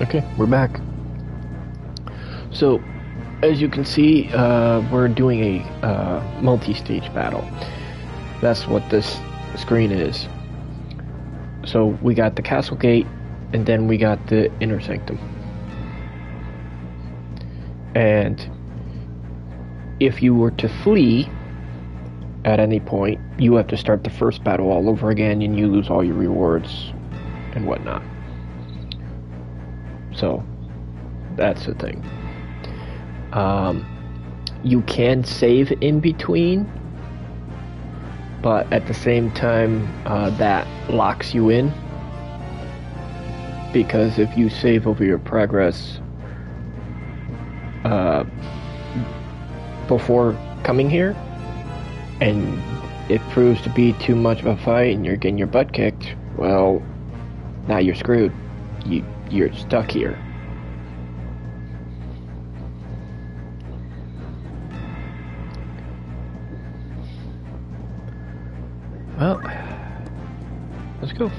Okay, we're back. So, as you can see, we're doing a multi-stage battle. That's what this screen is. So, we got the castle gate, and then we got the inner sanctum. And if you were to flee at any point, you have to start the first battle all over again, and you lose all your rewards and whatnot. So, that's the thing. You can save in between, but at the same time, that locks you in. Because if you save over your progress before coming here, and it proves to be too much of a fight and you're getting your butt kicked, well, now you're screwed. You're stuck here. Well, let's go.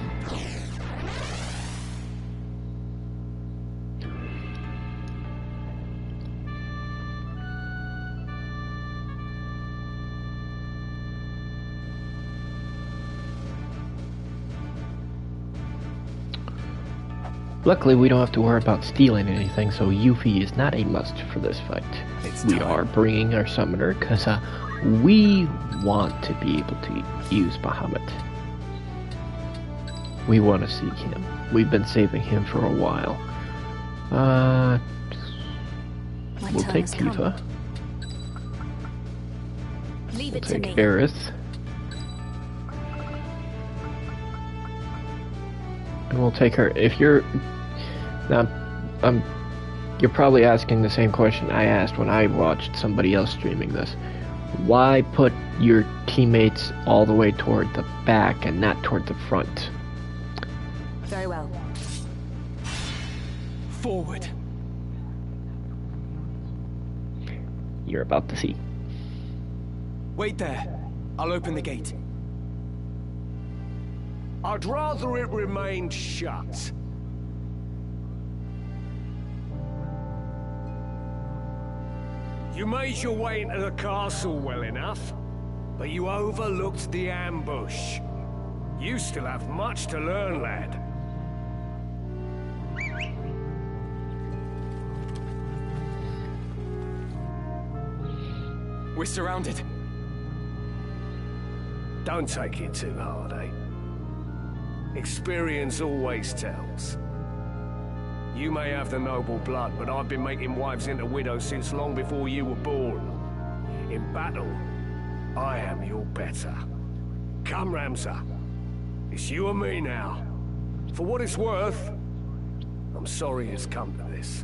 Luckily, we don't have to worry about stealing anything, so Yuffie is not a must for this fight. We are bringing our summoner because we want to be able to use Bahamut. We want to see him. We've been saving him for a while. We'll take Tifa. We'll take Aerith. And we'll take her. If you're... Now, you're probably asking the same question I asked when I watched somebody else streaming this. Why put your teammates all the way toward the back and not toward the front? Very well. Forward. You're about to see. Wait there. I'll open the gate. I'd rather it remained shut. You made your way into the castle well enough, but you overlooked the ambush. You still have much to learn, lad. We're surrounded. Don't take it too hard, eh? Experience always tells. You may have the noble blood, but I've been making wives into widows since long before you were born. In battle, I am your better. Come, Ramza. It's you and me now. For what it's worth, I'm sorry it's come to this.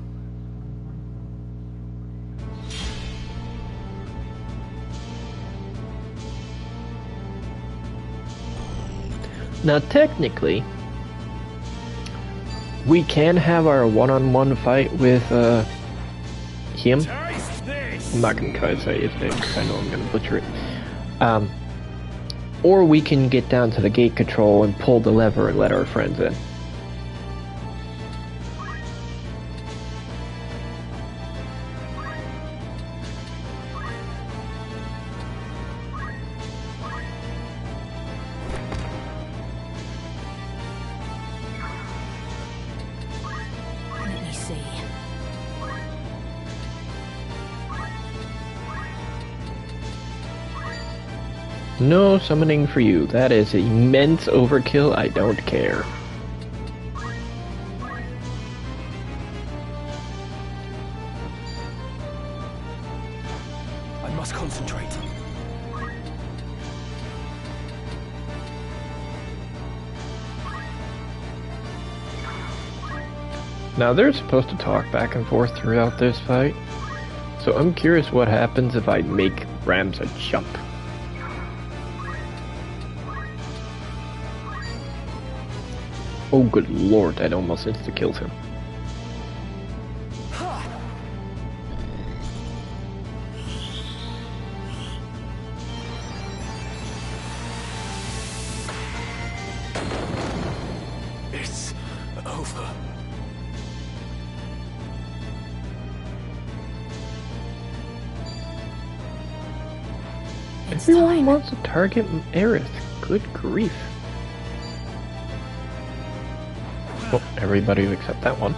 Now, technically, we can have our one-on-one fight with him. I'm not going to try to say his name because I know I'm going to butcher it. Or we can get down to the gate control and pull the lever and let our friends in. Let me see. No summoning for you. That is immense overkill. I don't care. I must concentrate. Now they're supposed to talk back and forth throughout this fight, so I'm curious what happens if I make Ramza jump. Oh good lord, that almost insta-kills him. It's over. Everyone wants to target Aerith. Good grief. Oh, everybody except that one.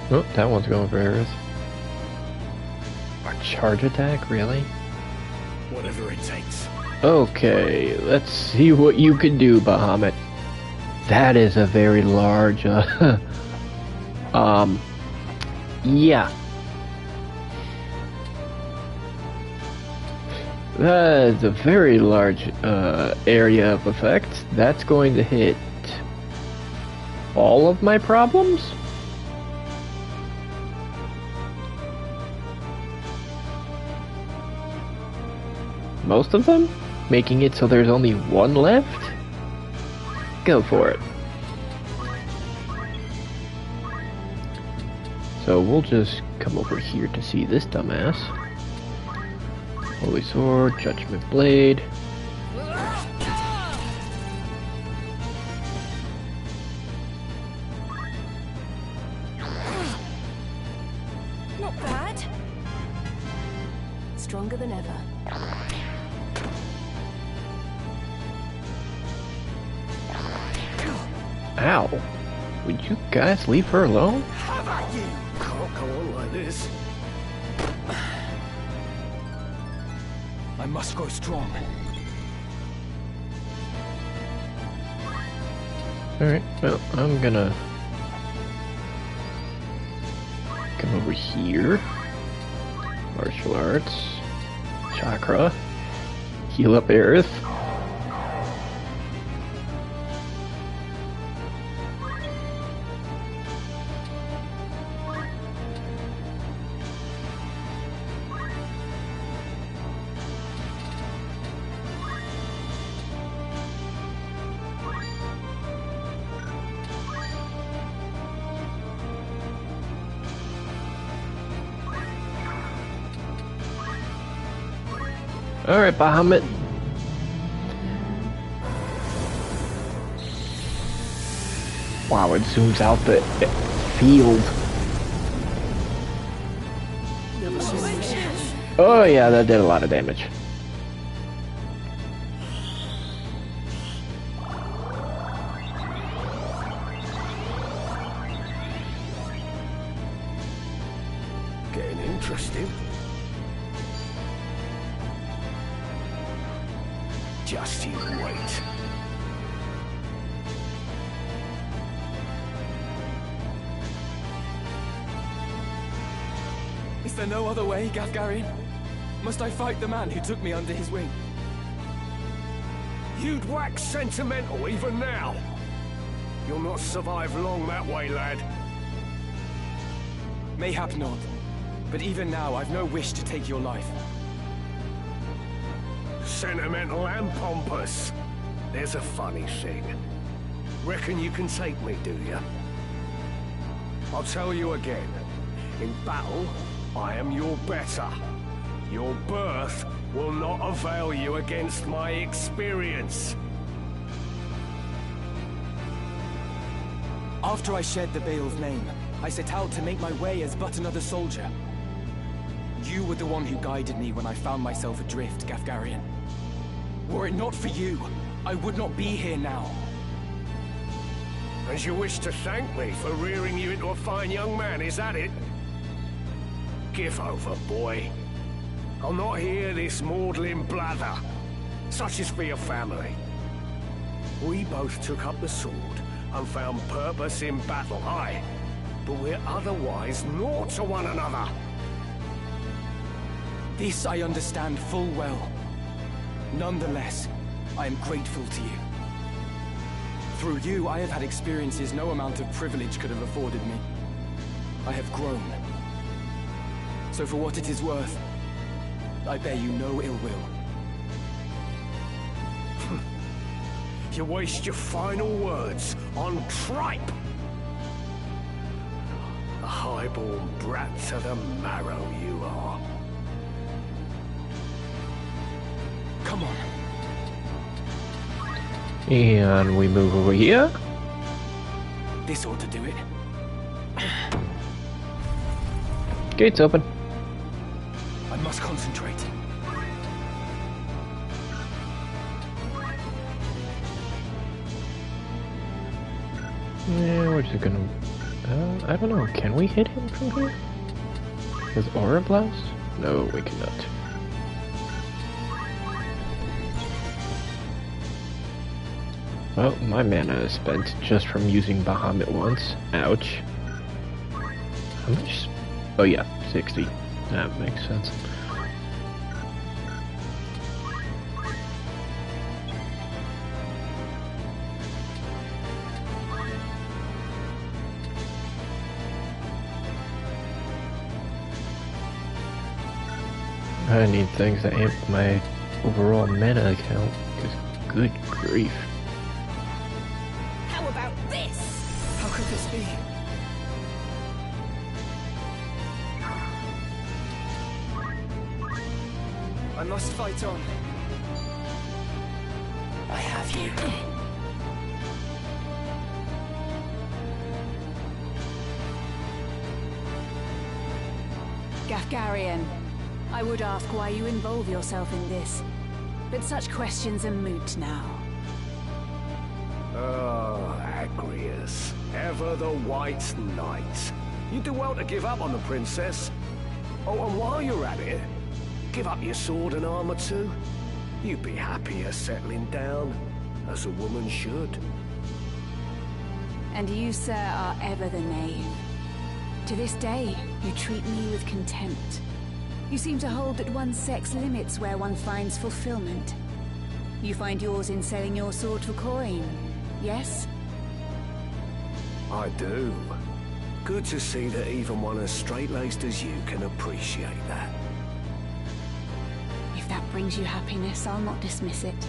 Oh, that one's going for Aerith. A charge attack, really? Whatever it takes. Okay, let's see what you can do, Bahamut. That is a very large, yeah. That is a very large, area of effect. That's going to hit all of my problems? Most of them? Making it so there's only one left? Go for it. So we'll just come over here to see this dumbass. Holy Sword, Judgment Blade. Not bad. Stronger than ever. Ow. Would you guys leave her alone? How about you? Can't go on like this. I must grow strong. Alright, well, I'm gonna come over here. Martial arts. Chakra. Heal up Aerith. Alright, Bahamut. Wow, it zooms out the field. Oh yeah, that did a lot of damage. Getting interesting. Just you wait. Is there no other way, Gafgarian? Must I fight the man who took me under his wing? You'd wax sentimental even now. You'll not survive long that way, lad. Mayhap not. But even now, I've no wish to take your life. Sentimental and pompous. There's a funny thing. Reckon you can take me, do you? I'll tell you again. In battle, I am your better. Your birth will not avail you against my experience. After I shed the Bale's name, I set out to make my way as but another soldier. You were the one who guided me when I found myself adrift, Gafgarian. Were it not for you, I would not be here now. And you wish to thank me for rearing you into a fine young man, is that it? Give over, boy. I'll not hear this maudlin blather. Such is for your family. We both took up the sword and found purpose in battle, aye. But we're otherwise naught to one another. This I understand full well. Nonetheless, I am grateful to you. Through you, I have had experiences no amount of privilege could have afforded me. I have grown. So for what it is worth, I bear you no ill will. You waste your final words on tripe. A highborn brat to the marrow you are. Come on. And we move over here. This ought to do it. Gate's open. I must concentrate. Yeah, where's it gonna... I don't know. Can we hit him from here? With Aura Blast? No, we cannot. Well, my mana is spent just from using Bahamut once. Ouch. How much? Oh yeah, 60. That makes sense. I need things that amp my overall mana account, because good grief. How about this? How could this be? I must fight on. I have you. Gafgarian, I would ask why you involve yourself in this, but such questions are moot now. Oh, Agrius, ever the White Knight. You do well to give up on the princess. Oh, and while you're at it, give up your sword and armor too. You'd be happier settling down, as a woman should. And you, sir, are ever the knave. To this day, you treat me with contempt. You seem to hold that one's sex limits where one finds fulfillment. You find yours in selling your sword for coin, yes? I do. Good to see that even one as straight-laced as you can appreciate that. If that brings you happiness, I'll not dismiss it.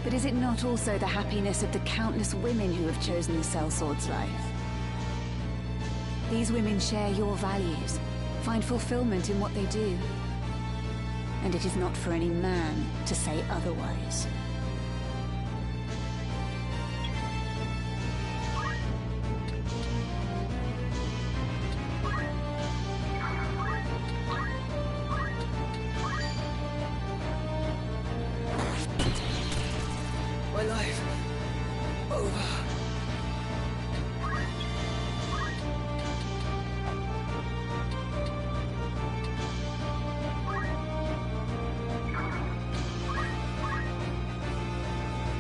But is it not also the happiness of the countless women who have chosen the sellsword's life? These women share your values, find fulfillment in what they do. And it is not for any man to say otherwise. My life. Over.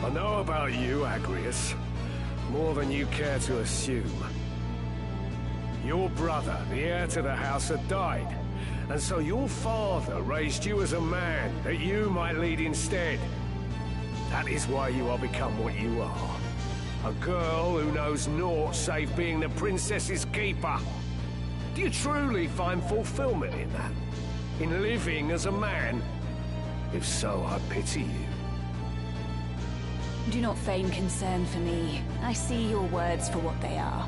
I know about you, Agrius. More than you care to assume. Your brother, the heir to the house, had died. And so your father raised you as a man, that you might lead instead. That is why you are become what you are. A girl who knows naught save being the princess's keeper. Do you truly find fulfillment in that? In living as a man? If so, I pity you. Do not feign concern for me. I see your words for what they are.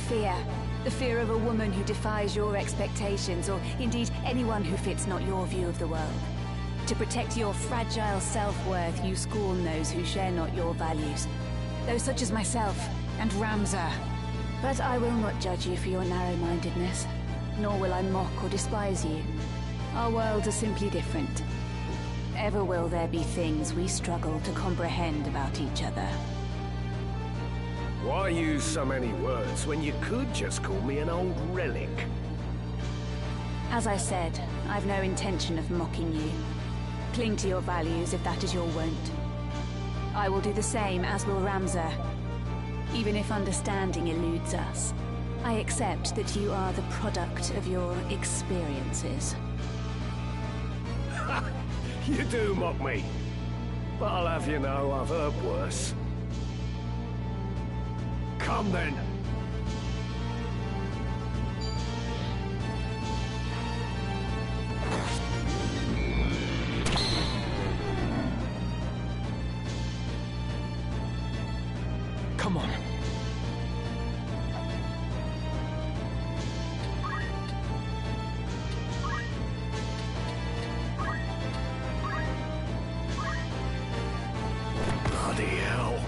Fear. The fear of a woman who defies your expectations, or indeed anyone who fits not your view of the world. To protect your fragile self-worth, you scorn those who share not your values. Those such as myself, and Ramza. But I will not judge you for your narrow-mindedness, nor will I mock or despise you. Our worlds are simply different. Ever will there be things we struggle to comprehend about each other. Why use so many words when you could just call me an old relic? As I said, I've no intention of mocking you. Cling to your values if that is your wont. I will do the same, as will Ramza. Even if understanding eludes us, I accept that you are the product of your experiences. You do mock me. But I'll have you know I've heard worse. Come then. Come on. Bloody hell.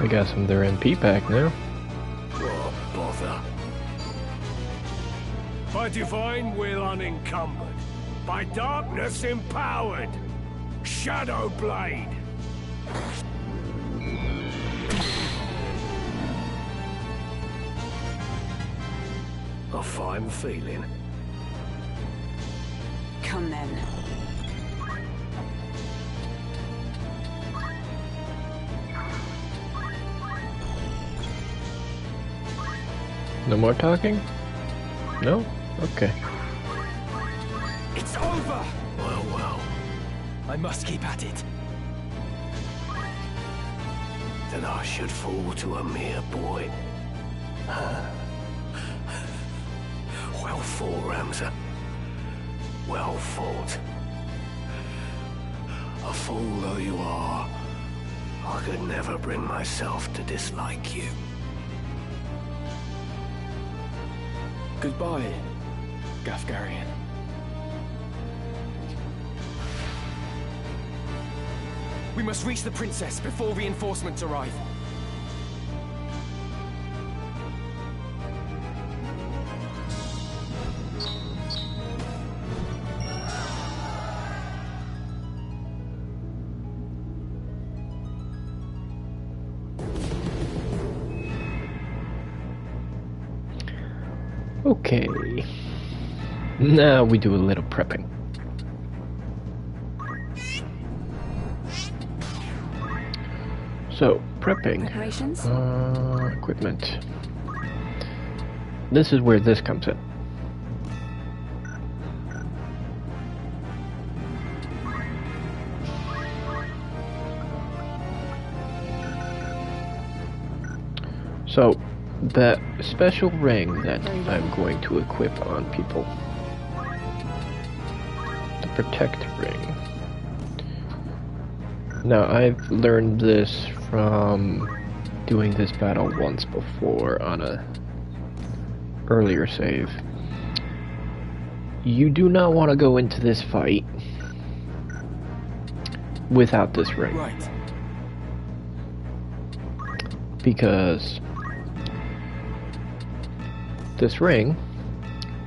I got some of their NP back now. What bother? By divine will unencumbered, by darkness empowered, Shadow Blade. A fine feeling. Come then. No more talking? No? Okay. It's over! Well, well. I must keep at it. Then I should fall to a mere boy. Well fought, Ramza. Well fought. A fool though you are, I could never bring myself to dislike you. Goodbye, Gafgarian. We must reach the princess before reinforcements arrive. Okay. Now we do a little prepping. So, prepping. Preparations? Equipment. This is where this comes in. So, that special ring that I'm going to equip on people. The Protect ring. Now, I've learned this from doing this battle once before on a earlier save. You do not want to go into this fight without this ring. Right. Because this ring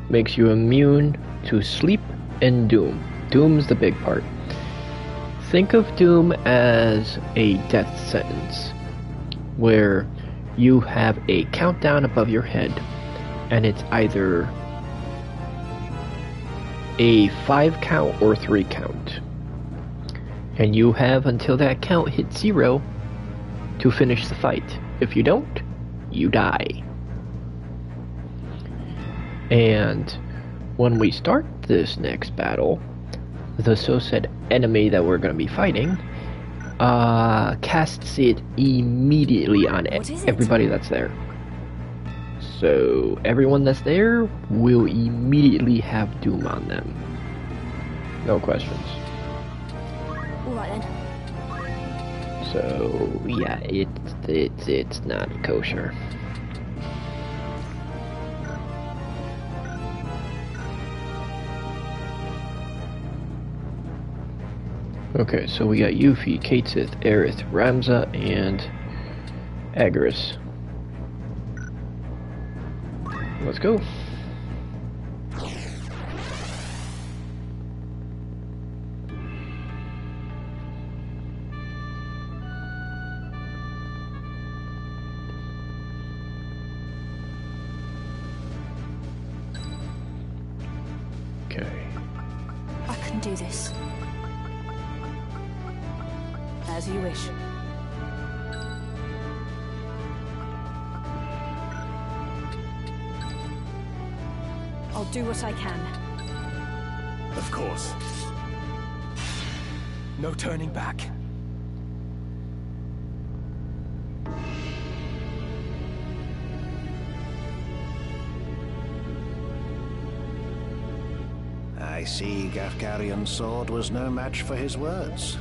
makes you immune to sleep and doom. Doom's the big part. Think of doom as a death sentence, where you have a countdown above your head, and it's either a 5 count or 3 count. And you have until that count hits 0 to finish the fight. If you don't, you die. And when we start this next battle, the so-said enemy that we're going to be fighting casts it immediately on everybody that's there. So everyone that's there will immediately have doom on them. No questions. Alright then. So yeah, it's not kosher. Okay, so we got Yuffie, Katesith, Aerith, Ramza, and Agaris. Let's go. Okay. I can do this. As you wish. I'll do what I can. Of course. No turning back. I see Gafgarian's sword was no match for his words.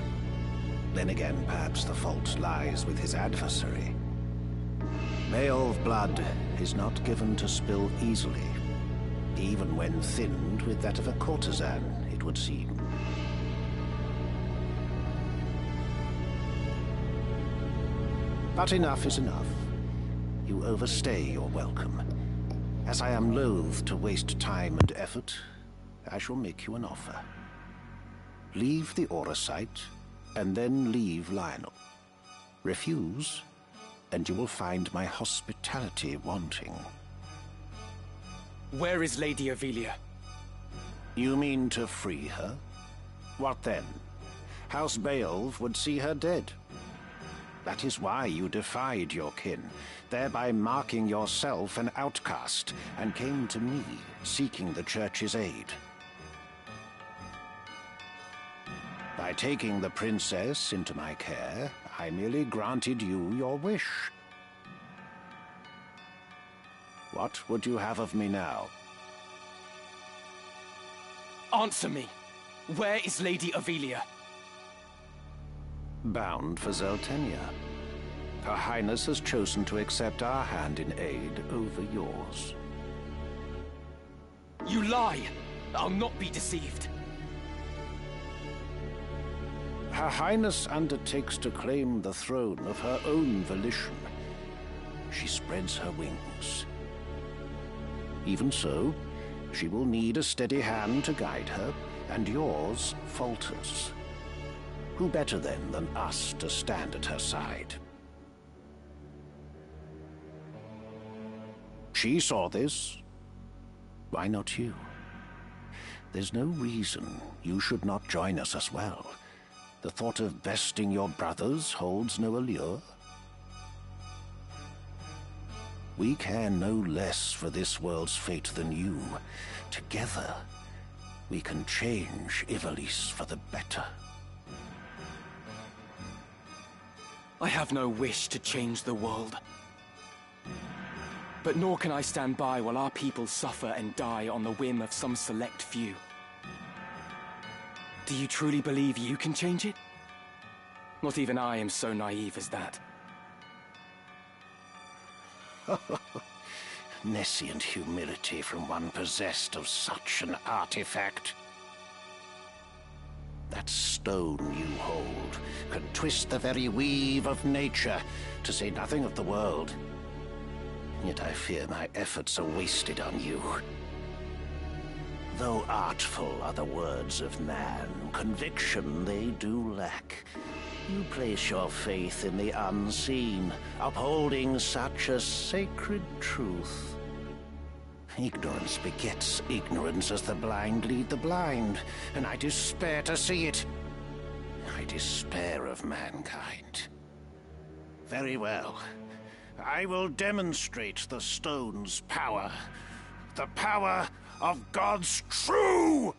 Then again, perhaps the fault lies with his adversary. Beowulf blood is not given to spill easily, even when thinned with that of a courtesan, it would seem. But enough is enough. You overstay your welcome. As I am loath to waste time and effort, I shall make you an offer. Leave the Aura site, and then leave Lionel. Refuse, and you will find my hospitality wanting. Where is Lady Ivalice? You mean to free her? What then? House Beowulf would see her dead. That is why you defied your kin, thereby marking yourself an outcast, and came to me, seeking the Church's aid. By taking the princess into my care, I merely granted you your wish. What would you have of me now? Answer me! Where is Lady Ivalice? Bound for Zeltenia. Her Highness has chosen to accept our hand in aid over yours. You lie! I'll not be deceived. Her Highness undertakes to claim the throne of her own volition. She spreads her wings. Even so, she will need a steady hand to guide her, and yours falters. Who better then than us to stand at her side? She saw this. Why not you? There's no reason you should not join us as well. The thought of besting your brothers holds no allure. We care no less for this world's fate than you. Together, we can change Ivalice for the better. I have no wish to change the world. But nor can I stand by while our people suffer and die on the whim of some select few. Do you truly believe you can change it? Not even I am so naive as that. Nescient humility from one possessed of such an artifact. That stone you hold could twist the very weave of nature, to say nothing of the world. Yet I fear my efforts are wasted on you. Though artful are the words of man, conviction they do lack. You place your faith in the unseen, upholding such a sacred truth. Ignorance begets ignorance as the blind lead the blind, and I despair to see it. I despair of mankind. Very well. I will demonstrate the stone's power. The power of God's true!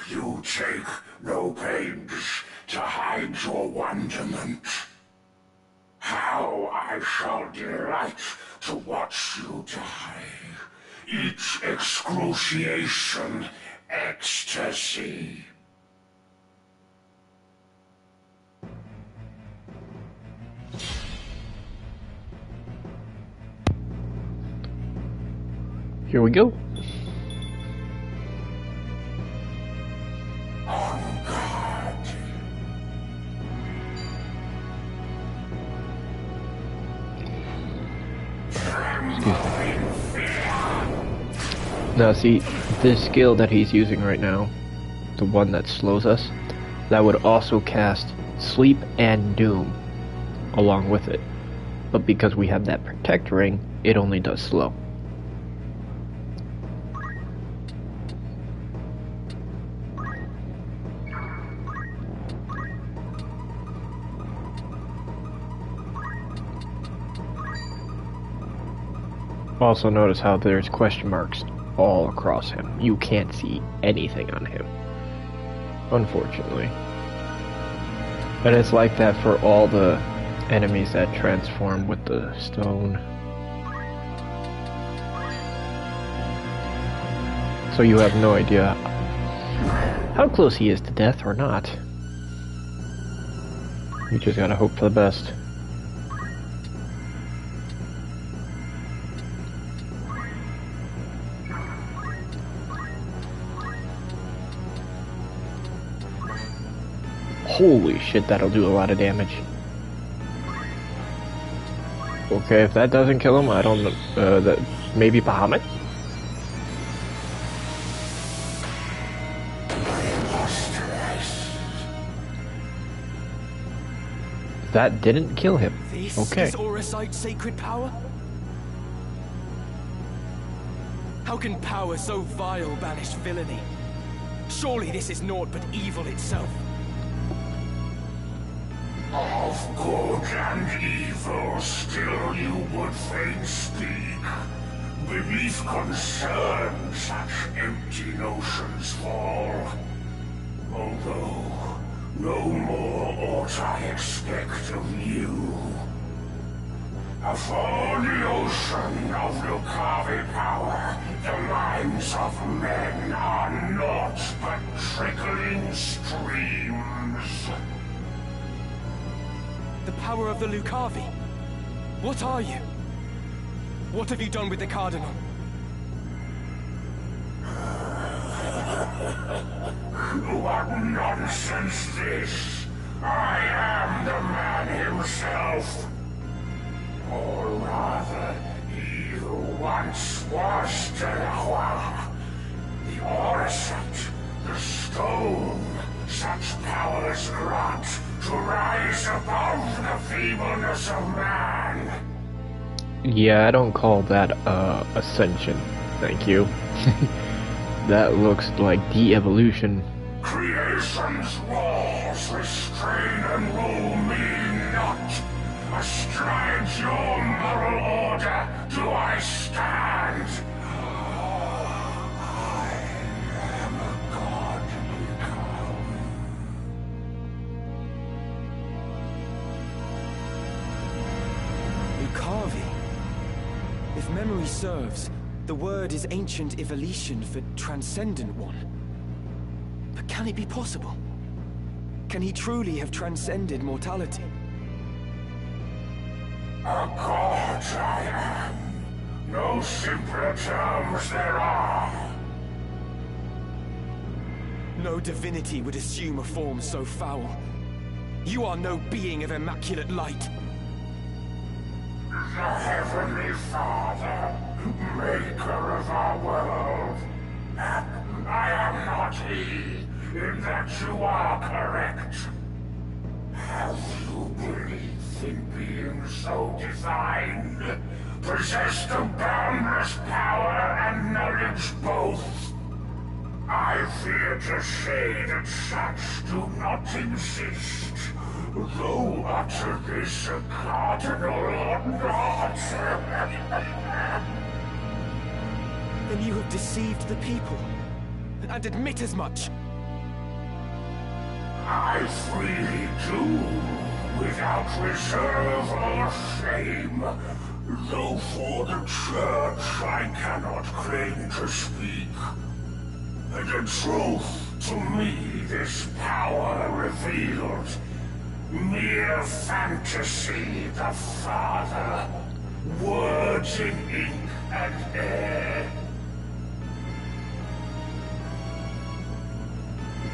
You take no pains to hide your wonderment. How I shall delight to watch you die. Each excruciation, ecstasy. Here we go. On guard. Now see, this skill that he's using right now, the one that slows us, that would also cast Sleep and Doom along with it. But because we have that Protect Ring, it only does slow. Also notice how there's question marks all across him. You can't see anything on him, unfortunately. And it's like that for all the enemies that transform with the stone. So you have no idea how close he is to death or not. You just gotta hope for the best. Holy shit, that'll do a lot of damage. Okay, if that doesn't kill him, I don't know. That maybe Bahamut? That didn't kill him. This Okay. is Auracite's sacred power? How can power so vile banish villainy? Surely this is naught but evil itself. Of good and evil still you would fain speak. Beneath concern such empty notions fall. Although no more ought I expect of you. For the ocean of Lucavi power, the minds of men are naught but trickling streams. The power of the Lucavi? What are you? What have you done with the Cardinal? What nonsense this! I am the man himself. Or rather, he who once was Delacroix. The Auracite, the stone, such powers grant to rise above the feebleness of man. Yeah, I don't call that ascension. Thank you. That looks like de-evolution. Creation's laws restrain and rule me not. Astride your moral order do I stand. I am a god become. Lucavi? If memory serves, the word is ancient Ivalician for transcendent one. But can it be possible? Can he truly have transcended mortality? A god I am. No simpler terms there are. No divinity would assume a form so foul. You are no being of immaculate light. The Heavenly Father, maker of our world. I am not he, in that you are correct. Have you belief in being so designed, possessed of boundless power and knowledge both? I fear to say that such do not exist, though utter this a cardinal or not. Then you have deceived the people, and admit as much. I freely do, without reserve or shame. Though for the Church I cannot claim to speak. And in truth, to me this power revealed, mere fantasy, the Father, words in ink and air.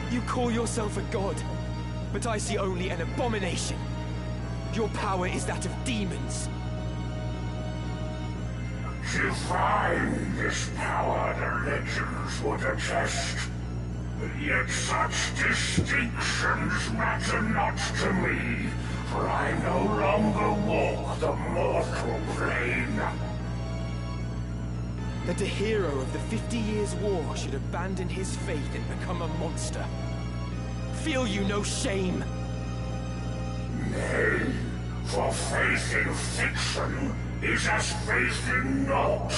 You call yourself a god, but I see only an abomination. Your power is that of demons. To find this power the legends would attest. Yet such distinctions matter not to me, for I no longer walk the mortal plane. That a hero of the 50 Years' War should abandon his faith and become a monster. Feel you no shame? Nay, for faith in fiction is as faith in naught.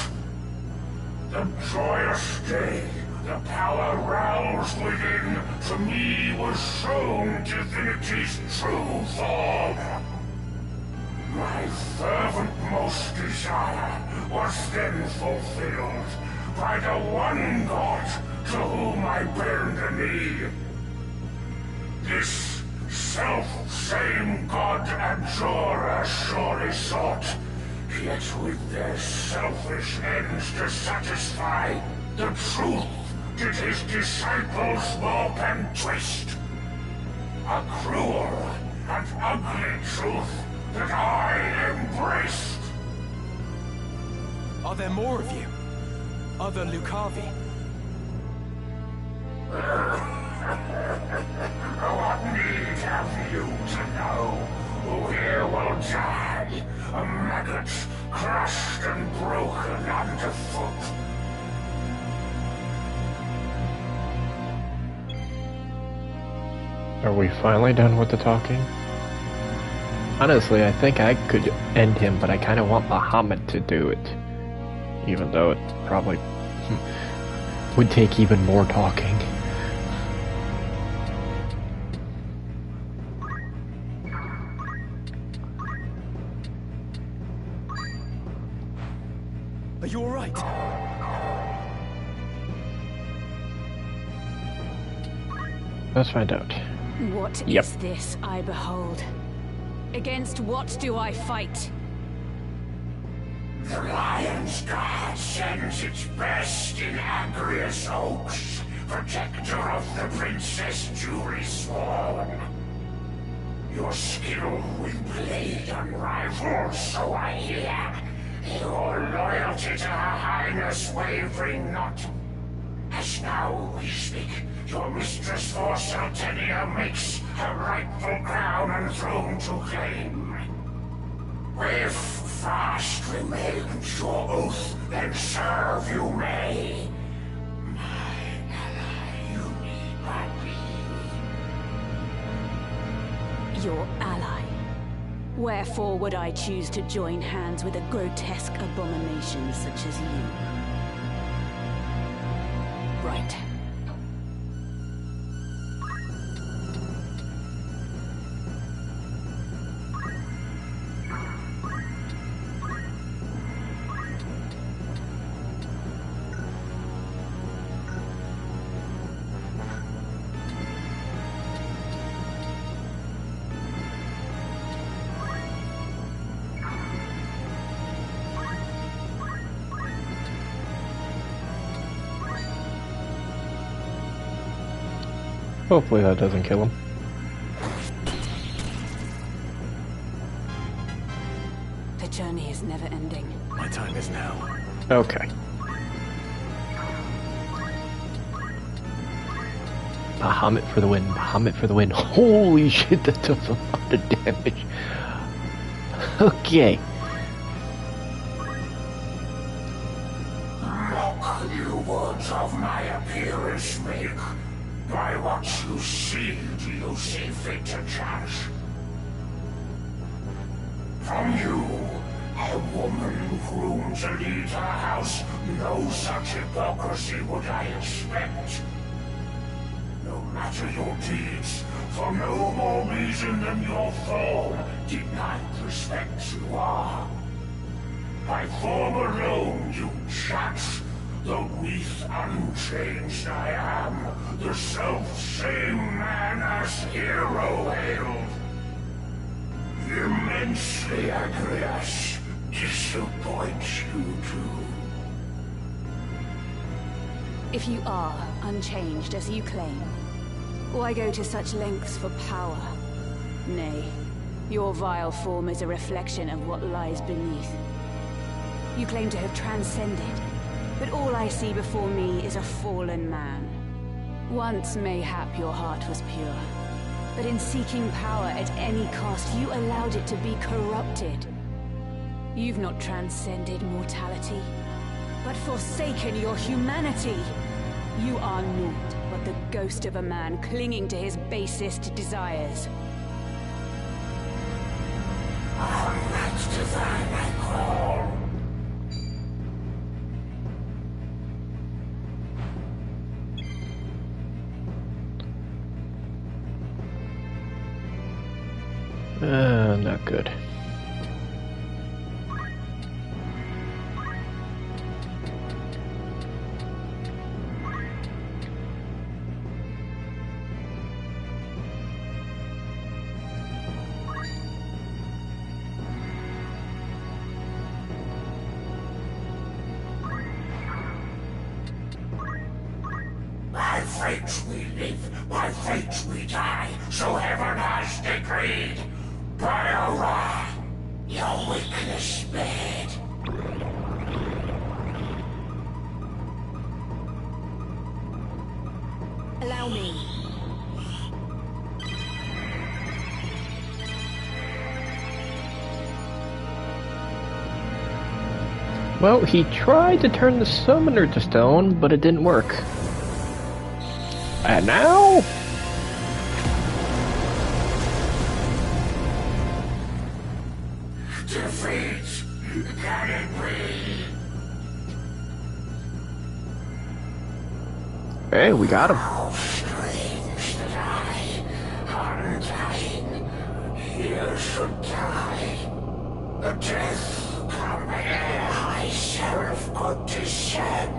The joyous day, the power roused within, to me was shown divinity's true form. My fervent most desire was then fulfilled, by the one god to whom I bend the knee. This self-same god Abjora surely sought, yet with their selfish ends to satisfy, the truth did his disciples warp and twist. A cruel and ugly truth that I embraced. Are there more of you? Other Lucavi? What need have you to know? Who here will die? A maggot, crushed and broken underfoot. Are we finally done with the talking? Honestly, I think I could end him, but I kind of want Bahamut to do it. Even though it probably would take even more talking. Are you alright? Let's find out. What Yep. is this I behold? Against what do I fight? The Lion's Guard sends its best in Agrius Oaks, protector of the Princess Julie Sworn. Your skill with blade unrivaled, so I hear. Your loyalty to Her Highness wavering not. As now we speak, your mistress for Saltenia makes her rightful crown and throne to claim. If fast remains your oath, then serve you may. My ally, you need but be. Your ally. Wherefore would I choose to join hands with a grotesque abomination such as you? Right. Hopefully that doesn't kill him. The journey is never ending. My time is now. Okay. Bahamut for the win, Bahamut for the win. Holy shit, that does a lot of damage. Okay. Mock you words of my appearance make. By what you see, do you see fit to judge? From you, a woman groomed to lead her house, no such hypocrisy would I expect. No matter your deeds, for no more reason than your form denied respect you are. By form alone you judge, though neath unchanged I am, the self-same man as hero hailed. Immensely Agrius disappoints you too. If you are unchanged as you claim, why go to such lengths for power? Nay, your vile form is a reflection of what lies beneath. You claim to have transcended, but all I see before me is a fallen man. Once mayhap your heart was pure, but in seeking power at any cost, you allowed it to be corrupted. You've not transcended mortality, but forsaken your humanity. You are naught but the ghost of a man clinging to his basest desires. On that divine I call. Not good. fate we live, by fate we die, so heaven has decreed. Biora, your weakness spared. Allow me. Well, he tried to turn the summoner to stone, but it didn't work. And now? Defeat! Can it be? Hey, we got him. How strange that I, undying, here should die. A death come ere High Seraph could descend.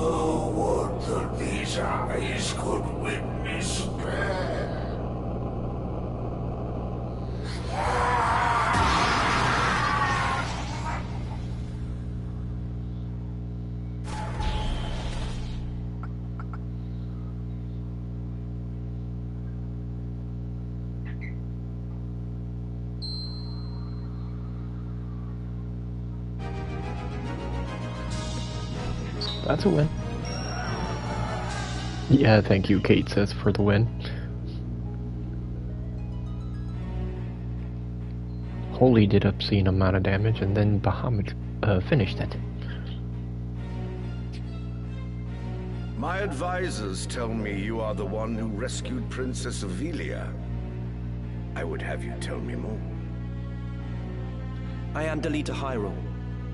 Oh, would that these eyes could witness bear. That's a win. Yeah, thank you, Kate says, for the win. Holy did obscene amount of damage, and then Bahamut finished it. My advisors tell me you are the one who rescued Princess Ivalice. I would have you tell me more. I am Delita Hyrule,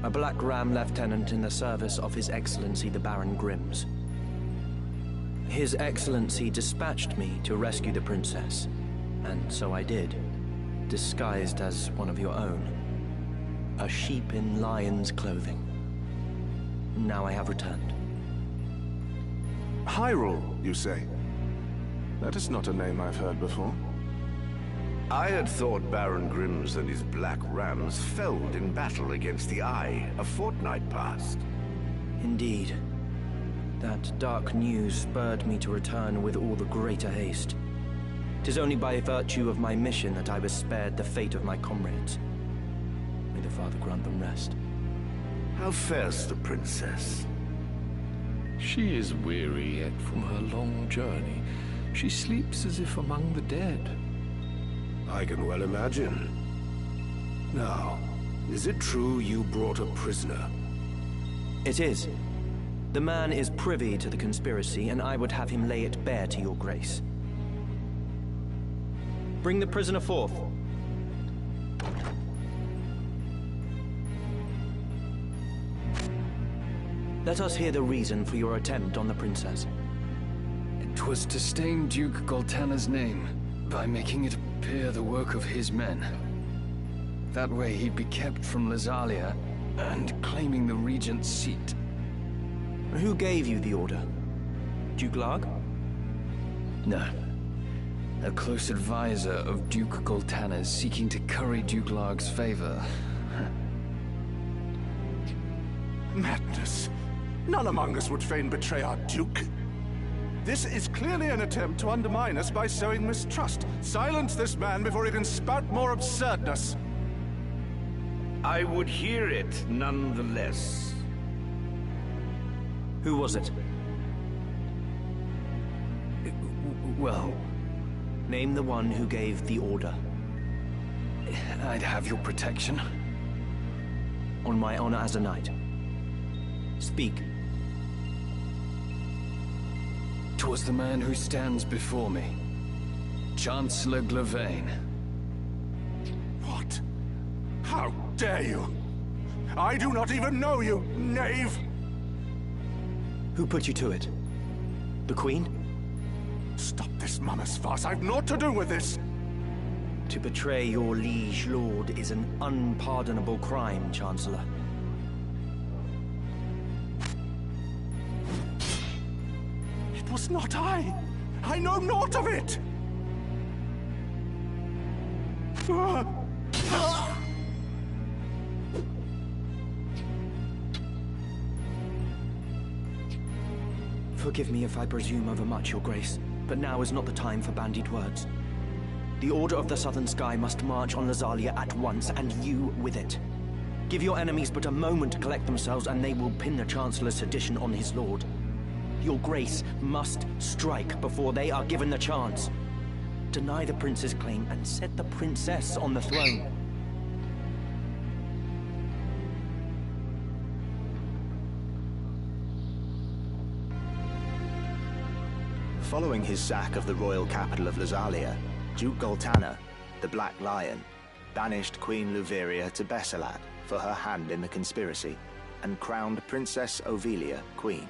a Black Ram lieutenant in the service of His Excellency the Baron Grimm's. His Excellency dispatched me to rescue the princess, and so I did, disguised as one of your own. A sheep in lion's clothing. Now I have returned. Hyrule, you say? That is not a name I've heard before. I had thought Baron Grimm's and his Black Rams felled in battle against the Eye a fortnight past. Indeed. That dark news spurred me to return with all the greater haste. 'Tis only by virtue of my mission that I was spared the fate of my comrades. May the Father grant them rest. How fares the princess? She is weary yet from her long journey. She sleeps as if among the dead. I can well imagine. Now, is it true you brought a prisoner? It is. The man is privy to the conspiracy, and I would have him lay it bare to your grace. Bring the prisoner forth. Let us hear the reason for your attempt on the princess. It was to stain Duke Goltana's name by making it appear the work of his men. That way he'd be kept from Lazalia and claiming the regent's seat. Who gave you the order? Duke Larg? No. A close advisor of Duke Goltana's seeking to curry Duke Larg's favor. Madness. None among us would fain betray our Duke. This is clearly an attempt to undermine us by sowing mistrust. Silence this man before he can spout more absurdness. I would hear it nonetheless. Who was it? Well, name the one who gave the order. I'd have your protection. On my honor as a knight. Speak. 'Twas the man who stands before me. Chancellor Glavain. What? How dare you? I do not even know you, knave! Who put you to it? The Queen? Stop this mummer's farce. I've naught to do with this! To betray your liege lord is an unpardonable crime, Chancellor. It was not I! I know naught of it! Forgive me if I presume overmuch, Your Grace, but now is not the time for bandied words. The Order of the Southern Sky must march on Lazalia at once, and you with it. Give your enemies but a moment to collect themselves, and they will pin the Chancellor's sedition on his lord. Your Grace must strike before they are given the chance. Deny the prince's claim and set the princess on the throne. Following his sack of the royal capital of Lazalia, Duke Goltana, the Black Lion, banished Queen Luveria to Besselat for her hand in the conspiracy, and crowned Princess Ovelia queen.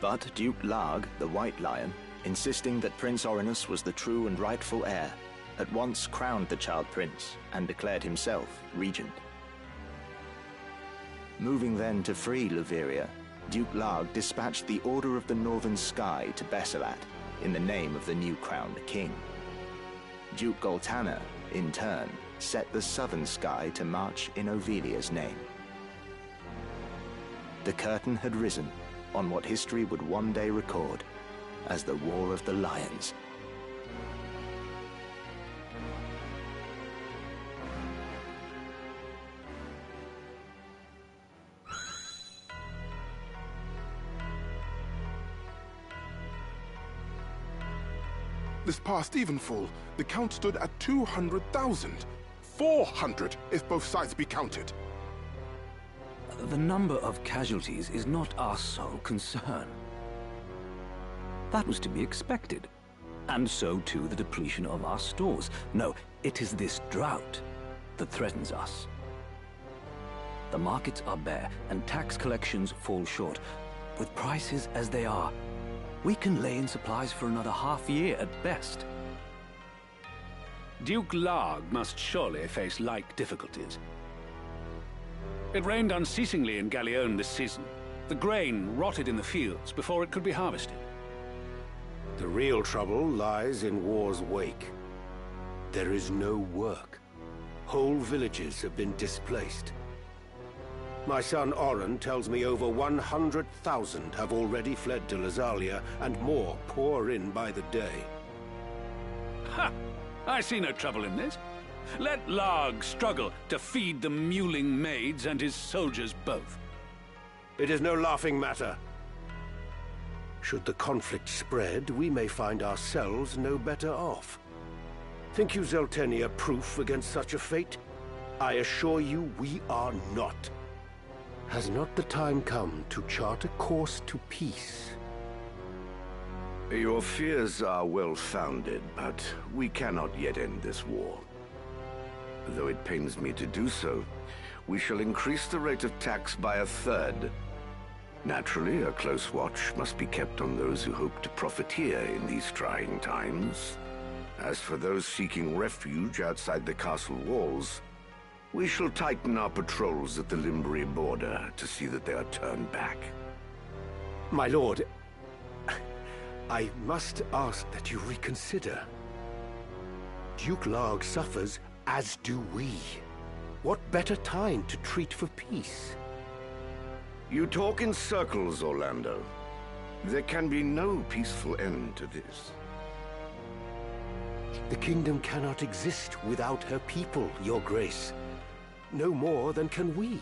But Duke Larg, the White Lion, insisting that Prince Orinus was the true and rightful heir, at once crowned the child prince and declared himself regent. Moving then to free Luveria, Duke Larg dispatched the Order of the Northern Sky to Besselat in the name of the new crowned king. Duke Goltana, in turn, set the Southern Sky to march in Ovelia's name. The curtain had risen on what history would one day record as the War of the Lions. This past evenfall, the count stood at 200,000. 400 if both sides be counted. The number of casualties is not our sole concern. That was to be expected. And so too the depletion of our stores. No, it is this drought that threatens us. The markets are bare and tax collections fall short. With prices as they are, we can lay in supplies for another half year at best. Duke Larg must surely face like difficulties. It rained unceasingly in Galleon this season. The grain rotted in the fields before it could be harvested. The real trouble lies in war's wake. There is no work. Whole villages have been displaced. My son Oren tells me over 100,000 have already fled to Lazalia, and more pour in by the day. Ha! I see no trouble in this. Let Larg struggle to feed the mewling maids and his soldiers both. It is no laughing matter. Should the conflict spread, we may find ourselves no better off. Think you Zeltenia proof against such a fate? I assure you we are not. Has not the time come to chart a course to peace? Your fears are well-founded, but we cannot yet end this war. Though it pains me to do so, we shall increase the rate of tax by 1/3. Naturally, a close watch must be kept on those who hope to profiteer in these trying times. As for those seeking refuge outside the castle walls, we shall tighten our patrols at the Limbri border to see that they are turned back. My lord, I must ask that you reconsider. Duke Larg suffers, as do we. What better time to treat for peace? You talk in circles, Orlando. There can be no peaceful end to this. The kingdom cannot exist without her people, Your Grace. No more than can we.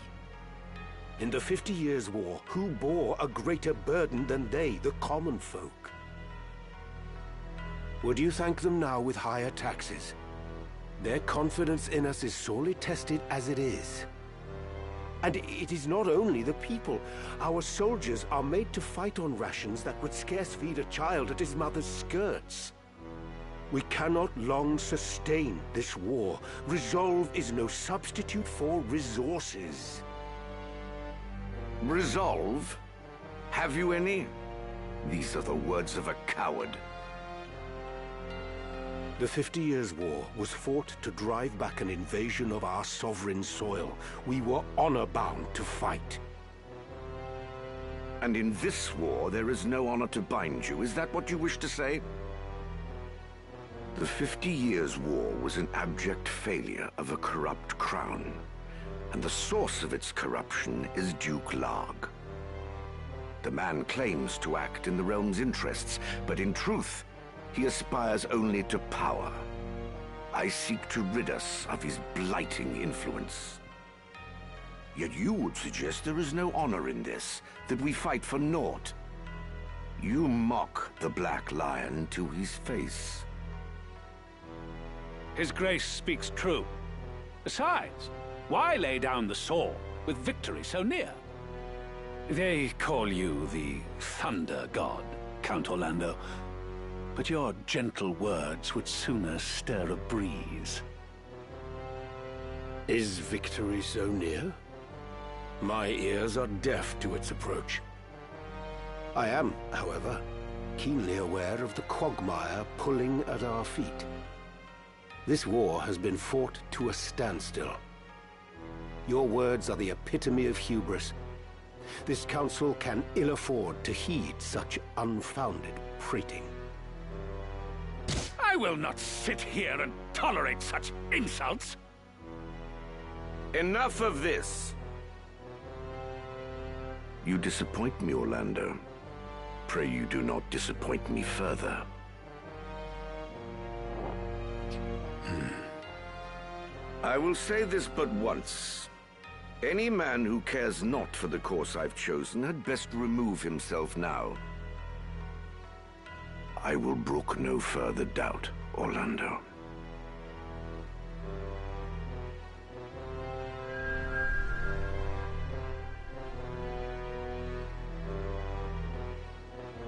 In the 50 Years' War, who bore a greater burden than they, the common folk? Would you thank them now with higher taxes? Their confidence in us is sorely tested as it is. And it is not only the people. Our soldiers are made to fight on rations that would scarce feed a child at his mother's skirts. We cannot long sustain this war. Resolve is no substitute for resources. Resolve? Have you any? These are the words of a coward. The 50 Years' War was fought to drive back an invasion of our sovereign soil. We were honor-bound to fight. And in this war, there is no honor to bind you. Is that what you wish to say? The 50 Years' War was an abject failure of a corrupt crown. And the source of its corruption is Duke Larg. The man claims to act in the realm's interests, but in truth, he aspires only to power. I seek to rid us of his blighting influence. Yet you would suggest there is no honor in this, that we fight for naught. You mock the Black Lion to his face. His Grace speaks true. Besides, why lay down the sword with victory so near? They call you the Thunder God, Count Orlando. But your gentle words would sooner stir a breeze. Is victory so near? My ears are deaf to its approach. I am, however, keenly aware of the quagmire pulling at our feet. This war has been fought to a standstill. Your words are the epitome of hubris. This council can ill afford to heed such unfounded prating. I will not sit here and tolerate such insults. Enough of this. You disappoint me, Orlando. Pray you do not disappoint me further. I will say this but once. Any man who cares not for the course I've chosen had best remove himself now. I will brook no further doubt, Orlando.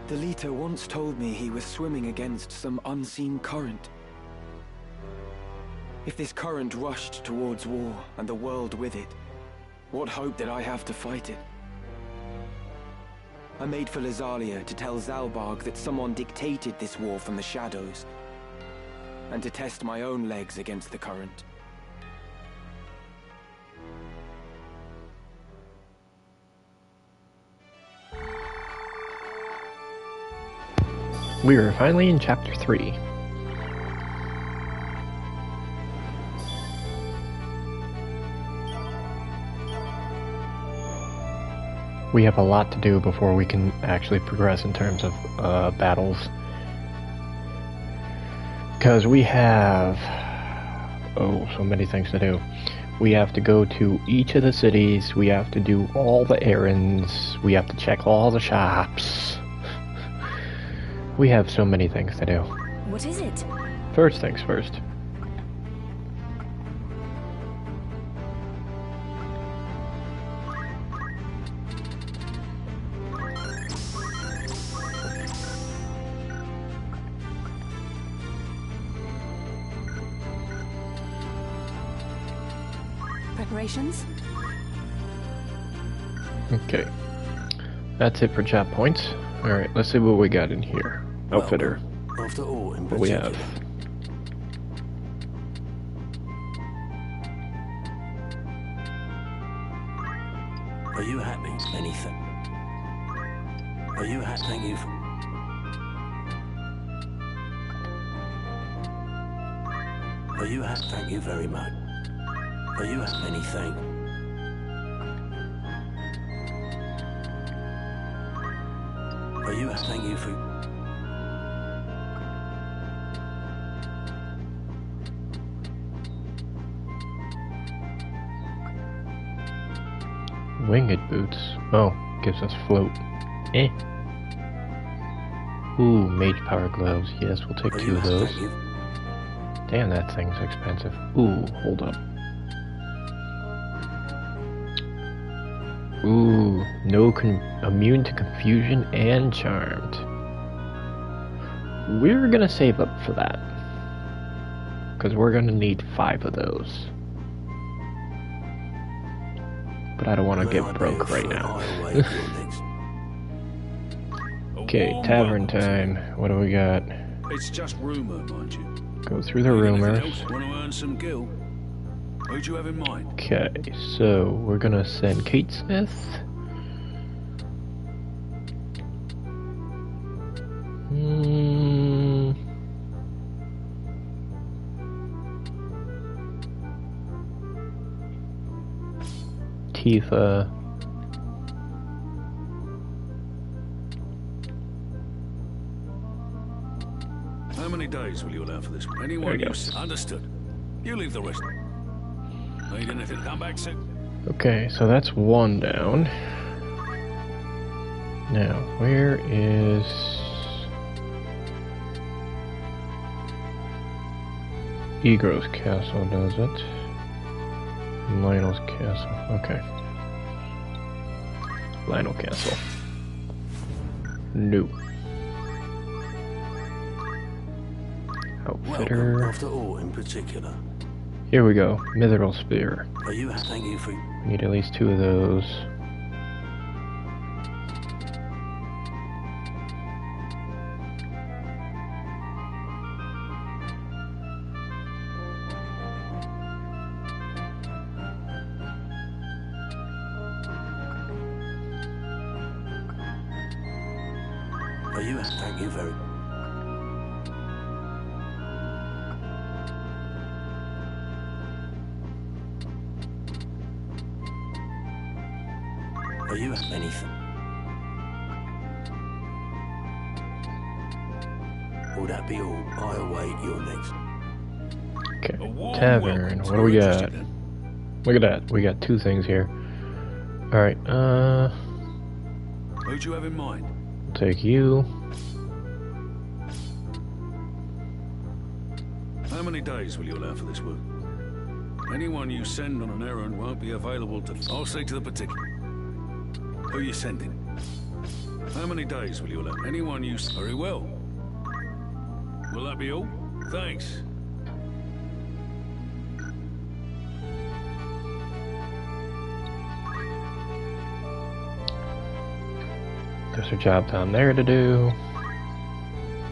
The Leader once told me he was swimming against some unseen current. If this current rushed towards war, and the world with it, what hope did I have to fight it? I made for Lazalia to tell Zalbarg that someone dictated this war from the shadows, and to test my own legs against the current. We are finally in Chapter 3. We have a lot to do before we can actually progress in terms of battles. Because we have... oh, so many things to do. We have to go to each of the cities, we have to do all the errands, we have to check all the shops. We have so many things to do. What is it? First things first. Preparations? Okay. That's it for chat points. Alright, let's see what we got in here. Outfitter. After all, in What we have. Are you happy? Anything? Are you happy? Thank you. Are you happy? Thank you very much. Are you happy? Anything? Are you happy? Thank you for... Winged boots. Oh, gives us float. Eh. Ooh, mage power gloves. Yes, we'll take 2 of those. Damn, that thing's expensive. Ooh, hold up. Ooh, immune to confusion and charmed. We're gonna save up for that. Because we're gonna need 5 of those. But I don't want to get broke right now. Okay, tavern time. What do we got? It's just rumor, mind you. Go through the rumors. Want to earn some gil? Who'd you have in mind? Okay, so we're gonna send Kate Smith. Tifa. days will you allow for this? Anyone There you you go. understood. You leave the rest. Need anything? Come back soon. Okay, so that's one down. Now, where is... Egro's castle does it. Lionel's castle. Okay. Lionel castle. No. Outfitter. Welcome, after all in particular. Here we go. Mithril spear. Are you thank you for... Need at least 2 of those. Are you thank you very... Are you anything? Will that be all? I await your next. Okay. Tavern. What do we got? Look at that. We got 2 things here. Alright, Who'd you have in mind? take you. How many days will you allow for this work? Anyone you send on an errand won't be available to... I'll see to the particular. Who you sending? How many days will you allow? Anyone you... Very well. Will that be all? Thanks. There's a job down there to do.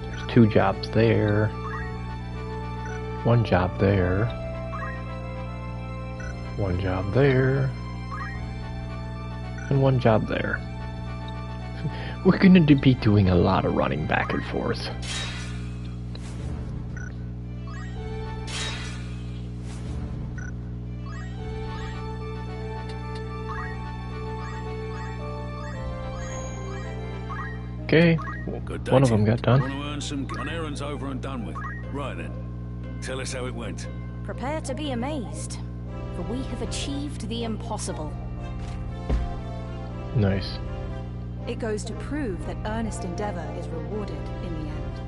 There's 2 jobs there. 1 job there. 1 job there. And 1 job there. We're going to be doing a lot of running back and forth. Okay, one of them got done. Want to earn some... An errand's over and done with. Right then. Tell us how it went. Prepare to be amazed, for we have achieved the impossible. Nice. It goes to prove that earnest endeavor is rewarded in the end.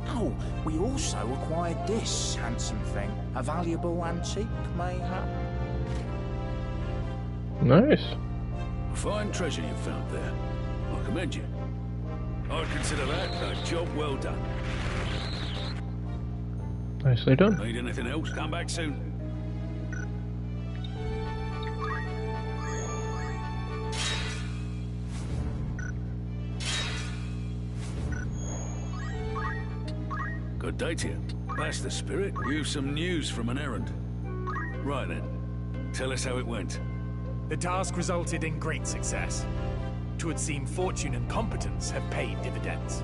Oh, we also acquired this handsome thing. A valuable antique, mayhap? Nice. A fine treasure you found there. I commend you. I'd consider that a job well done. Nicely done. Need anything else? Come back soon. Good day to you. That's the spirit. You've some news from an errand. Right then. Tell us how it went. The task resulted in great success. 'Twould seem fortune and competence have paid dividends.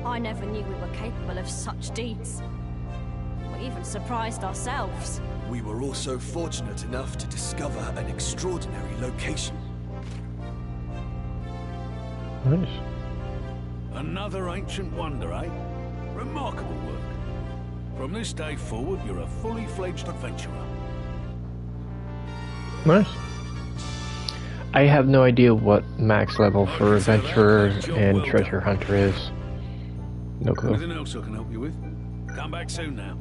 I never knew we were capable of such deeds. We even surprised ourselves. We were also fortunate enough to discover an extraordinary location. Nice. Another ancient wonder, eh? Remarkable work. From this day forward, you're a fully fledged adventurer. Nice. I have no idea what max level for adventurer and treasure hunter is. No clue. Anything else I can help you with? Come back soon now.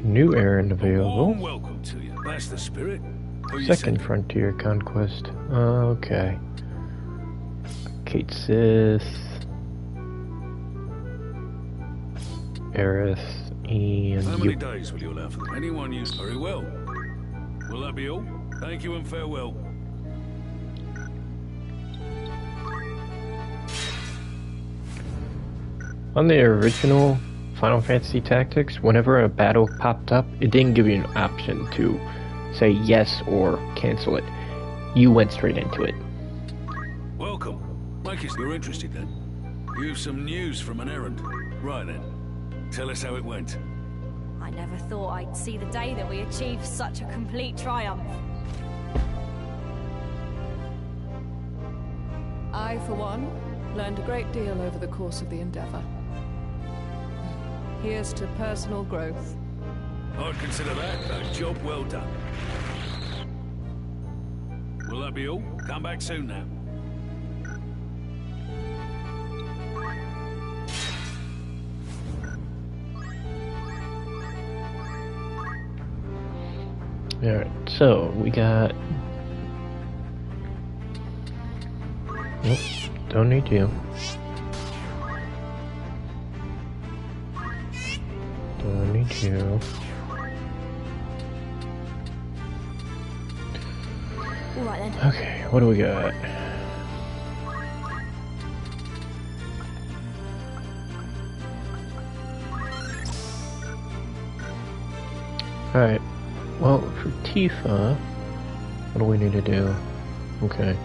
New errand Warm available. welcome to you. That's the spirit. Who you Second sending? frontier conquest. Okay. Kate Sith. Aerith. And How many you. days will you allow for them? Anyone use... Very well. Will that be all? Thank you and farewell. On the original Final Fantasy Tactics, whenever a battle popped up, it didn't give you an option to say yes or cancel it. You went straight into it. Welcome. Make it you're interested then. You've some news from an errand. Right then. Tell us how it went. I never thought I'd see the day that we achieved such a complete triumph. I, for one, Learned a great deal over the course of the endeavor. Here's to personal growth. I'd consider that a job well done. Will that be all? Come back soon now. Alright, so we got... Nope, don't need you. Don't need you. Alright then. Okay, what do we got? Alright, well, for Tifa, what do we need to do? Okay.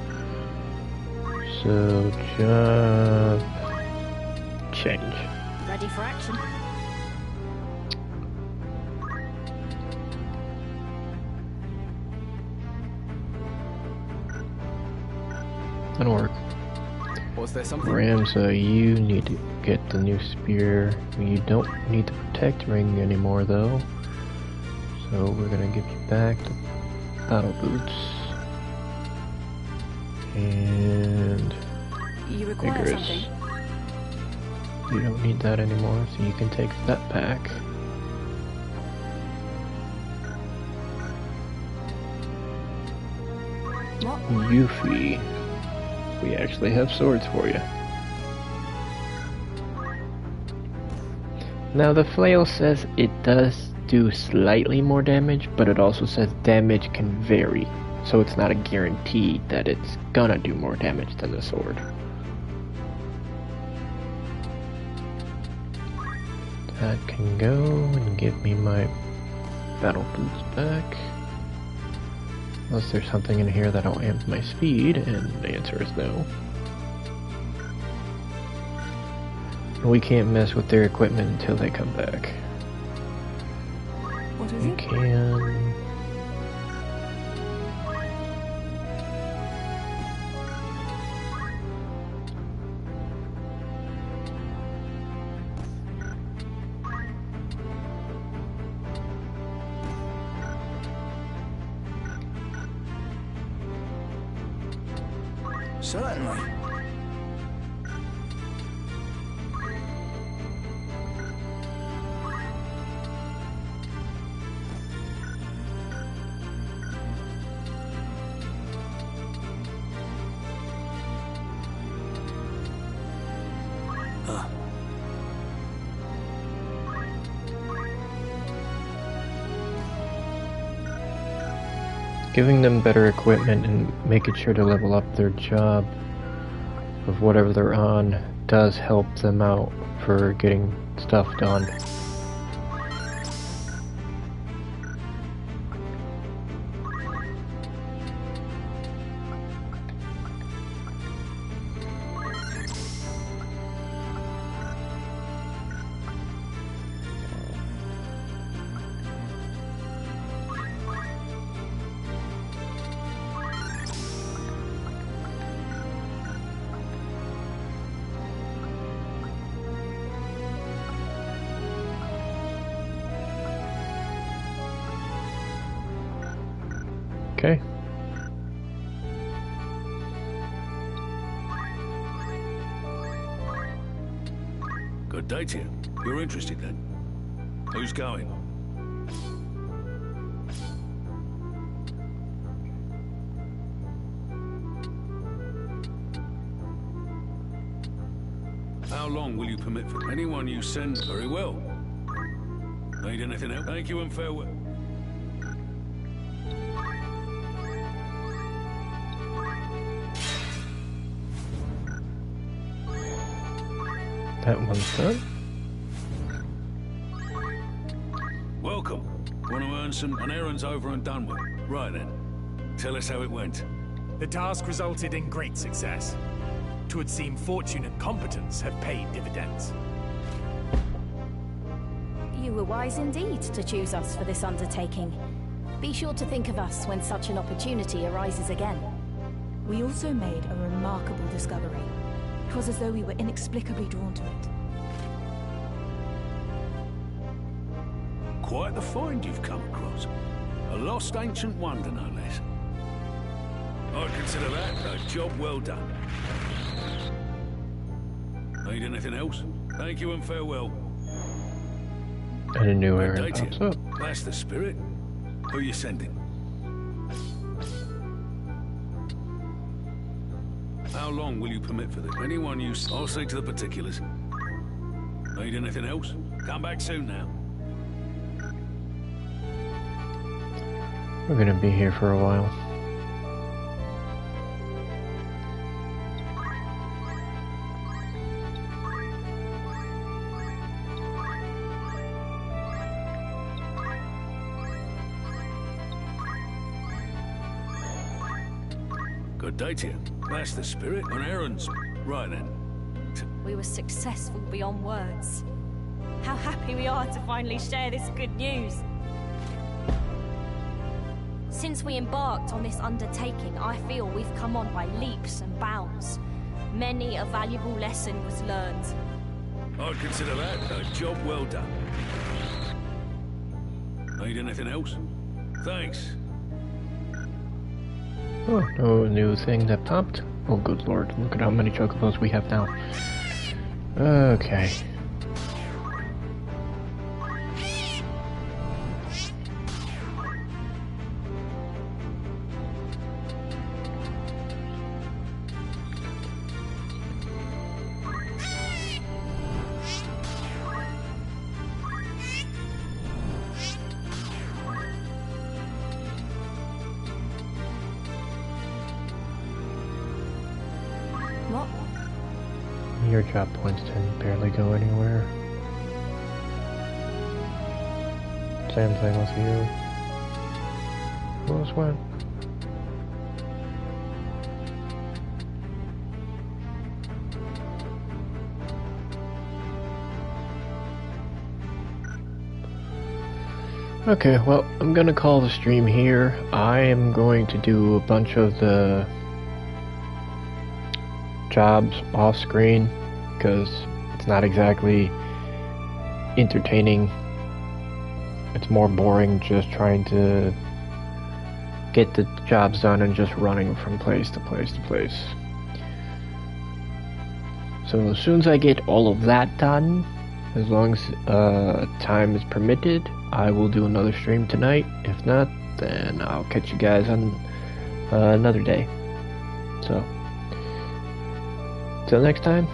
So, job... change. Ready for action. That'll work. Was there something? Ramza, you need to get the new spear. You don't need the protect ring anymore, though. So we're gonna give you back the battle boots. And... You require Vigorous. something? You don't need that anymore, so you can take that back. What? Yuffie. We actually have swords for you. Now the flail says it does do slightly more damage, but it also says damage can vary. So it's not a guarantee that it's gonna do more damage than the sword. That can go and give me my battle boots back. Unless there's something in here that'll amp my speed, and the answer is no. We can't mess with their equipment until they come back. What is we it? Can... Certainly. Giving them better equipment and making sure to level up their job of whatever they're on does help them out for getting stuff done. Okay. Good day to you. You're interested then? Who's going? How long will you permit for anyone you send? Very well. Need anything else? Thank you and farewell. That one's done. Welcome. Want to earn an errand's over and done with. Right then. Tell us how it went. The task resulted in great success. 'Twould seem fortune and competence have paid dividends. You were wise indeed to choose us for this undertaking. Be sure to think of us when such an opportunity arises again. We also made a remarkable discovery. It was as though we were inexplicably drawn to it. Quite the find you've come across. A lost ancient wonder, no less. I'd consider that a job well done. Need anything else? Thank you and farewell. And a new area pops up. That's the spirit. Who are you sending? How long will you permit for this? Anyone you... I'll see to the particulars. Need anything else? Come back soon now. We're gonna be here for a while. Good day to you. That's the spirit. On errands. Right then. We were successful beyond words. How happy we are to finally share this good news. Since we embarked on this undertaking, I feel we've come on by leaps and bounds. Many a valuable lesson was learned. I'd consider that a job well done. Need anything else? Thanks. Oh, no new thing that popped. Oh, good lord, look at how many chocobos we have now. Okay. What? Your job points didn't barely go anywhere. Same thing with you. Who else went? Okay, well, I'm gonna call the stream here. I am going to do a bunch of the jobs off screen because it's not exactly entertaining. It's more boring just trying to get the jobs done and just running from place to place to place. So as soon as I get all of that done, as long as time is permitted, I will do another stream tonight. If not, then I'll catch you guys on another day. So till next time.